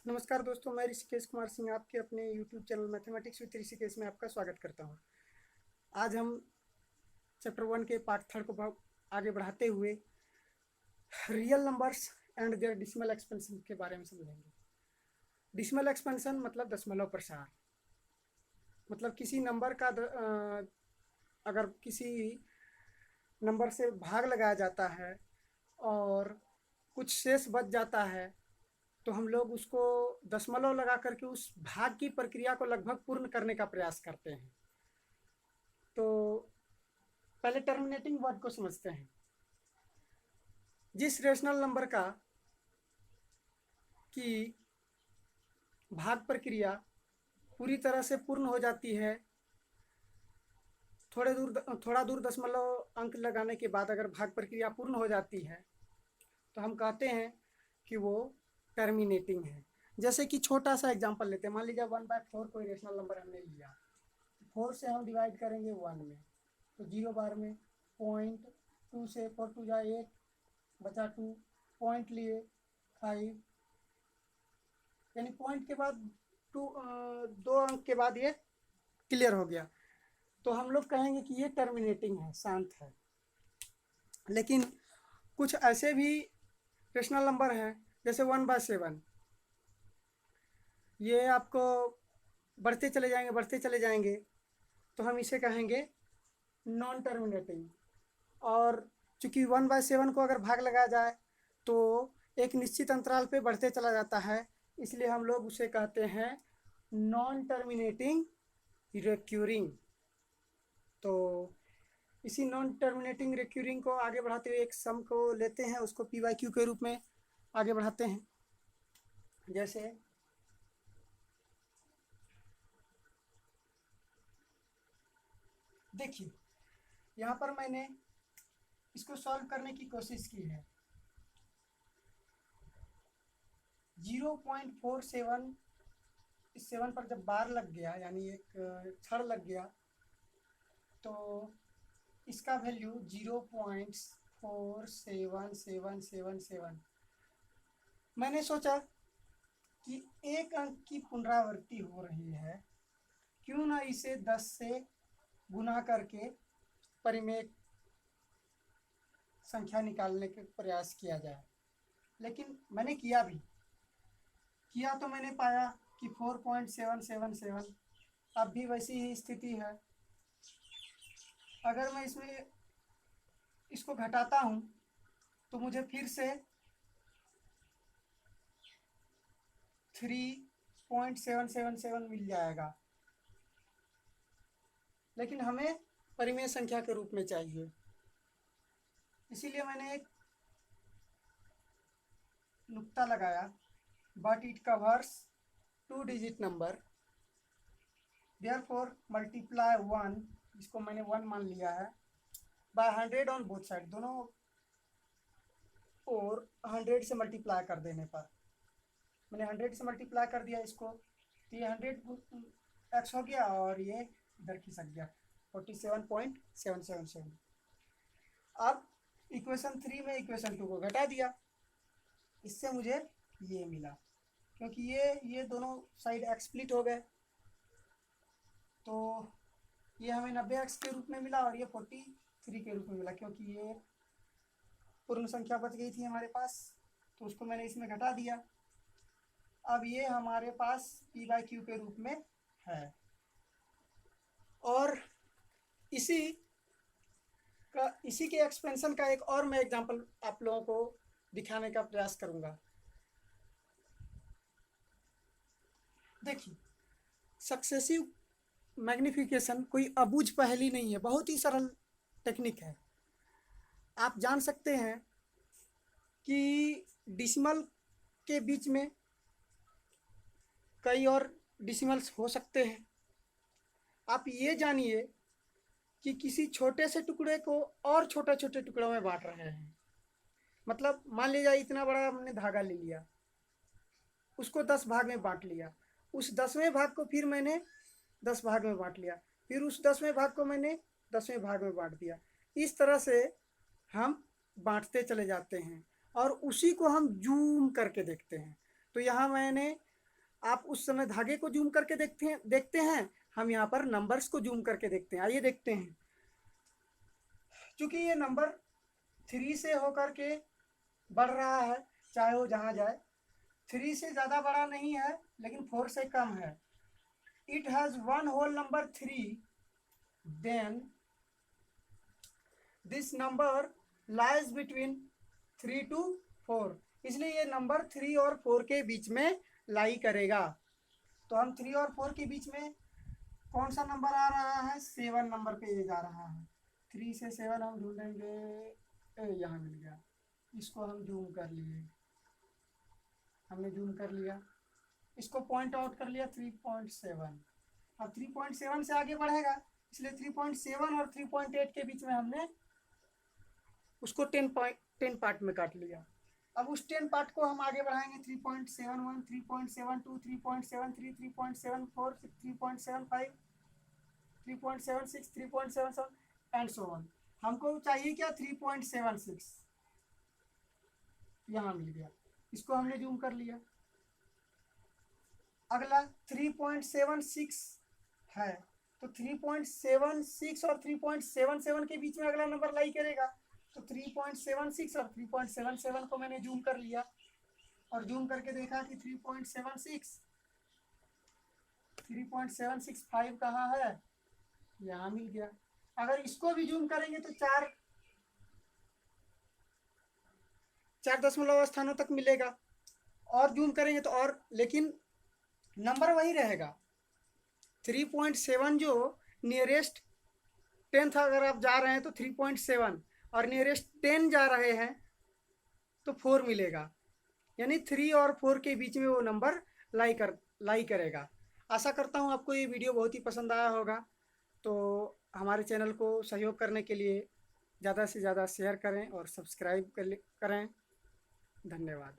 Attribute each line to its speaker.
Speaker 1: नमस्कार दोस्तों, मैं ऋषिकेश कुमार सिंह आपके अपने YouTube channel mathematics with Rishikesh में आपका स्वागत करता हूं। आज हम चैप्टर 1 के पार्ट 3 को आगे बढ़ाते हुए real numbers and their decimal expansion के बारे में समझेंगे। डिसिमल एक्सपेंशन मतलब दशमलव प्रसार। मतलब किसी नंबर का अगर किसी नंबर से भाग लगाया जाता है और कुछ शेष बच जाता है तो हम लोग उसको दशमलव लगा करके उस भाग की प्रक्रिया को लगभग पूर्ण करने का प्रयास करते हैं। तो पहले टर्मिनेटिंग वर्ड को समझते हैं। जिस रेशनल नंबर का की भाग प्रक्रिया पूरी तरह से पूर्ण हो जाती है, थोड़ा दूर दशमलव अंक लगाने के बाद अगर भाग प्रक्रिया पूर्ण हो जाती है तो हम कहते हैं कि वो टर्मिनेटिंग है। जैसे कि छोटा सा एग्जांपल लेते हैं। मान लीजिए 1/4 कोई रेशनल नंबर हमने लिया, 4 से हम डिवाइड करेंगे 1 में, तो 0 बार में 0.2 से 4 2 जा 8 बचा 2, पॉइंट लिए 5, यानी पॉइंट के बाद 2 अंक के बाद ये क्लियर हो गया। तो हम लोग कहेंगे कि ये टर्मिनेटिंग है, शांत है। लेकिन कुछ ऐसे भी रेशनल नंबर हैं जैसे 1/7, ये आपको बढ़ते चले जाएंगे तो हम इसे कहेंगे नॉन टर्मिनेटिंग। और चूंकि 1/7 को अगर भाग लगाया जाए तो एक निश्चित अंतराल पे बढ़ते चला जाता है, इसलिए हम लोग उसे कहते हैं नॉन टर्मिनेटिंग रिक्यूरिंग। तो इसी नॉन टर्मिनेटिंग रिक्यूरिंग को आगे बढ़ाते हुए एक सम को लेते हैं, उसको PYQ के रूप में आगे बढ़ाते हैं। जैसे देखिए, यहाँ पर मैंने इसको सॉल्व करने की कोशिश की है। 0.47, इस 7 पर जब बार लग गया यानी एक छड़ लग गया तो इसका वैल्यू 0.47777। मैंने सोचा कि एक अंक की पुनरावृत्ति हो रही है, क्यों ना इसे 10 से गुना करके परिमेय संख्या निकालने के प्रयास किया जाए। लेकिन मैंने किया तो मैंने पाया कि 4.777 अब भी वैसी ही स्थिति है। अगर मैं इसको घटाता हूँ तो मुझे फिर से 3.777 मिल जाएगा, लेकिन हमें परिमेय संख्या के रूप में चाहिए। इसीलिए मैंने एक नुक्ता लगाया, but it covers 2 digit number, therefore multiply 1, इसको मैंने 1 मान लिया है, बाय 100 ऑन बोथ साइड, दोनों और 100 से मल्टीप्लाई कर देने पर मैंने 100 से मल्टीप्लाई कर दिया इसको, तो ये 100x हो गया और ये इधर खिसक गया 47.777। अब इक्वेशन 3 में इक्वेशन 2 को घटा दिया, इससे मुझे ये मिला, क्योंकि ये दोनों साइड x स्प्लिट हो गए तो ये हमें 90x के रूप में मिला और ये 43 के रूप में मिला, क्योंकि ये पूर्ण संख्या बच गई थी हमारे पास, तो उसको मैंने इसमें घटा दिया। अब ये हमारे पास PYQ के रूप में है। और इसी के एक्सपेंशन का एक और मैं एग्जांपल आप लोगों को दिखाने का प्रयास करूंगा। देखिए, सक्सेसिव मैग्निफिकेशन कोई अबूझ पहेली नहीं है, बहुत ही सरल टेक्निक है। आप जान सकते हैं कि डिसिमल के बीच में कई और डिसिमल्स हो सकते हैं। आप ये जानिए कि किसी छोटे से टुकड़े को और छोटे छोटे टुकड़ों में बांट रहे हैं। मतलब मान लीजिए इतना बड़ा हमने धागा ले लिया, उसको 10 भाग में बांट लिया, उस 10वें भाग को फिर मैंने 10 भाग में बांट लिया, फिर उस 10वें भाग को मैंने 10वें भाग में बांट दिया। इस तरह से हम बांटते चले जाते हैं और उसी को हम जूम करके देखते हैं। तो यहाँ मैंने आप उस समय धागे को जूम करके देखते हैं, हम यहाँ पर नंबर्स को जूम करके देखते हैं। आइए देखते हैं। चूंकि ये नंबर 3 से होकर के बढ़ रहा है, चाहे वो जहाँ जाए, 3 से ज़्यादा बड़ा नहीं है लेकिन 4 से कम है। It has one whole number 3, then this number lies between 3 to 4। इसलिए ये नंबर 3 और 4 के बीच में लाई करेगा। तो हम 3 और 4 के बीच में कौन सा नंबर आ रहा है? 7 नंबर पे ये जा रहा है। 3 से 7 हम ढूंढेंगे, यहाँ मिल गया। इसको हम जूम कर लिए, हमने जूम कर लिया, इसको पॉइंट आउट कर लिया 3.7। अब 3.7 से आगे बढ़ेगा, इसलिए 3.7 और 3.8 के बीच में हमने उसको 10 पार्ट में काट लिया। अब उस 10 पार्ट को हम आगे बढ़ाएंगे 3.71, 3.72, 3.73, 3.74, 3.75, 3.76, 3.77 एंड सो ऑन। हमको चाहिए क्या? 3.76। यहाँ मिल गया, इसको हमने जूम कर लिया। अगला 3.76 है, तो 3.76 और 3.77 के बीच में अगला नंबर लाई करेगा। तो 3.76 और 3.77 को मैंने जूम कर लिया और जूम करके देखा कि 3.75 कहाँ है? यहाँ मिल गया। अगर इसको भी जूम करेंगे तो 4 दशमलव स्थानों तक मिलेगा, और जूम करेंगे तो और, लेकिन नंबर वही रहेगा। 3.7 जो नियरेस्ट 10th अगर आप जा रहे हैं तो 3.7, और नियरेस्ट 10 जा रहे हैं तो 4 मिलेगा। यानी 3 और 4 के बीच में वो नंबर लाई करेगा। आशा करता हूँ आपको ये वीडियो बहुत ही पसंद आया होगा। तो हमारे चैनल को सहयोग करने के लिए ज़्यादा से ज़्यादा शेयर करें और सब्सक्राइब करें। धन्यवाद।